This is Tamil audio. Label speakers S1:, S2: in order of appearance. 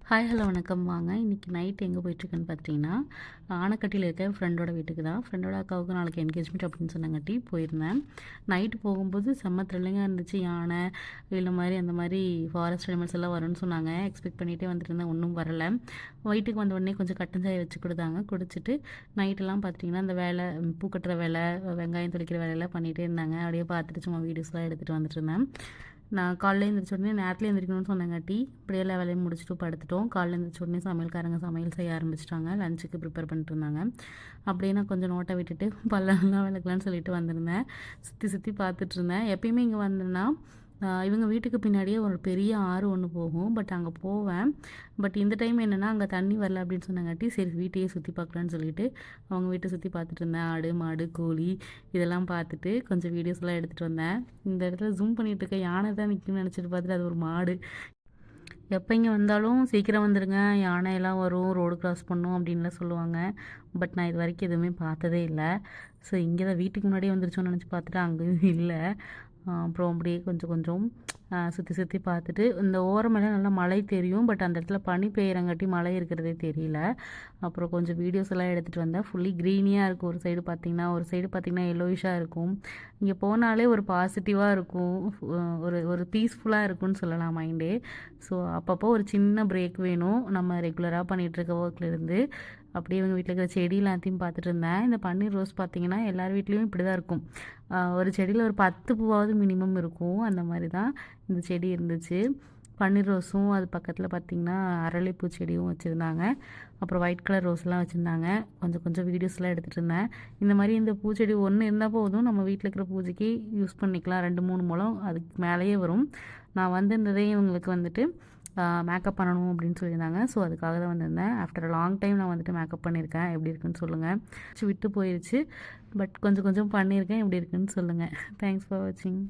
S1: ஹாய் ஹலோ வணக்கம். வாங்க இன்றைக்கி நைட் எங்கே போயிட்டுருக்குன்னு பார்த்தீங்கன்னா, ஆனைக்கட்டியில் இருக்க ஃப்ரெண்டோட வீட்டுக்கு தான். ஃப்ரெண்டோட அக்காவுக்கு நாளைக்கு என்கேஜ்மெண்ட் அப்படின்னு சொன்னங்காட்டி போயிருந்தேன். நைட்டு போகும்போது செம்ம த்ரில்லிங்காக இருந்துச்சு. யானை இந்த மாதிரி அந்த மாதிரி ஃபாரஸ்ட் அனிமல்ஸ் எல்லாம் வரும்னு சொன்னாங்க. எக்ஸ்பெக்ட் பண்ணிகிட்டே வந்துட்டு இருந்தேன், ஒன்றும் வரலை. வீட்டுக்கு வந்த உடனே கொஞ்சம் கட்டன் சாயை வச்சு கொடுத்தாங்க. குடிச்சிட்டு நைட்டெல்லாம் பார்த்தீங்கன்னா அந்த வேலை, பூ கட்டுற வேலை, வெங்காயம் துடைக்கிற வேலையெல்லாம் பண்ணிகிட்டே இருந்தாங்க. அப்படியே பார்த்துட்டு சும்மா வீடியோஸ்லாம் எடுத்துகிட்டு வந்துட்டு இருந்தேன். நான் காலைல எழுந்திரிச்ச உடனே நேரத்தில் எழுந்திரிக்கணும்னு சொன்னங்காட்டி இப்படியே எல்லா வேலையும் முடிச்சுட்டு படுத்துட்டோம். காலைல எழுந்திரிச்ச உடனே சமையல்காரங்க சமையல் செய்ய ஆரம்பிச்சிட்டாங்க. லஞ்சுக்கு ப்ரிப்பேர் பண்ணிட்டு இருந்தாங்க. அப்படியே நான் கொஞ்சம் நோட்டை விட்டுட்டு பல்லெல்லாம் விளக்கலான்னு சொல்லிட்டு வந்திருந்தேன். சுற்றி சுற்றி பார்த்துட்டு இருந்தேன். எப்பயுமே இங்கே வந்தேன்னா இவங்க வீட்டுக்கு பின்னாடியே ஒரு பெரிய ஆறு ஒன்று போகும். பட் அங்கே போவேன். பட் இந்த டைம் என்னென்னா அங்கே தண்ணி வரல அப்படின்னு சொன்னங்காட்டி சரி வீட்டையே சுற்றி பார்க்கலான்னு சொல்லிட்டு அவங்க வீட்டை சுற்றி பார்த்துட்டு இருந்தேன். ஆடு மாடு கோழி இதெல்லாம் பார்த்துட்டு கொஞ்சம் வீடியோஸ்லாம் எடுத்துகிட்டு வந்தேன். இந்த இடத்துல ஜூம் பண்ணிகிட்டு இருக்க யானை தான் நிற்கும்னு நினச்சிட்டு பார்த்துட்டு அது ஒரு மாடு. எப்போ இங்கே வந்தாலும் சீக்கிரம் வந்துடுங்க, யானையெல்லாம் வரும், ரோடு கிராஸ் பண்ணும் அப்படின்லாம் சொல்லுவாங்க. பட் நான் இது வரைக்கும் எதுவுமே பார்த்ததே இல்லை. ஸோ இங்கே தான் வீட்டுக்கு முன்னாடியே வந்துருச்சோன்னு நினச்சி பார்த்துட்டு அங்கேயும் இல்லை. அப்புறம் அப்படியே கொஞ்சம் கொஞ்சம் சுற்றி சுற்றி பார்த்துட்டு இந்த ஓரமெல்லாம் நல்லா மழை தெரியும். பட் அந்த இடத்துல பனி பெய்யறங்காட்டி மழை இருக்கிறதே தெரியல. அப்புறம் கொஞ்சம் வீடியோஸ் எல்லாம் எடுத்துகிட்டு வந்தேன். ஃபுல்லி க்ரீனியாக இருக்கும். ஒரு சைடு பார்த்திங்கன்னா எல்லோயிஷாக இருக்கும். இங்கே போனாலே ஒரு பாசிட்டிவாக இருக்கும். ஒரு பீஸ்ஃபுல்லாக இருக்கும்னு சொல்லலாம் மைண்டே. ஸோ அப்பப்போ ஒரு சின்ன பிரேக் வேணும் நம்ம ரெகுலராக பண்ணிகிட்ருக்க ஒர்க்லேருந்து. அப்படியே இவங்க வீட்டில் இருக்கிற செடி எல்லாத்தையும் பார்த்துட்டு இருந்தேன். இந்த பன்னீர் ரோஸ் பார்த்திங்கன்னா எல்லார் வீட்லேயும் இப்படி தான் இருக்கும். ஒரு செடியில் ஒரு 10 பூவாவது மினிமம் இருக்கும். அந்த மாதிரி தான் இந்த செடி இருந்துச்சு. பன்னீர் ரோஸும் அது பக்கத்தில் பார்த்திங்கன்னா அரளிப்பூ செடியும் வச்சுருந்தாங்க. அப்புறம் ஒயிட் கலர் ரோஸ்லாம் வச்சுருந்தாங்க. கொஞ்சம் கொஞ்சம் வீடியோஸ்லாம் எடுத்துகிட்டு இருந்தேன். இந்த மாதிரி இந்த பூச்செடி ஒன்று இருந்தால் போதும், நம்ம வீட்டில் இருக்கிற பூஜைக்கு யூஸ் பண்ணிக்கலாம். 2-3 முழம் அதுக்கு மேலேயே வரும். நான் வந்திருந்ததே இவங்களுக்கு வந்துட்டு மேக்கப் பண்ணணும் அப்படின்னு சொல்லியிருந்தாங்க. ஸோ அதுக்காக தான் வந்திருந்தேன். ஆஃப்டர் லாங் டைம் நான் வந்துட்டு மேக்கப் பண்ணியிருக்கேன். எப்படி இருக்குன்னு சொல்லுங்கள். விட்டு போயிடுச்சு. பட் கொஞ்சம் கொஞ்சம் பண்ணியிருக்கேன். எப்படி இருக்குன்னு சொல்லுங்கள். தேங்க்ஸ் ஃபார் வாட்சிங்.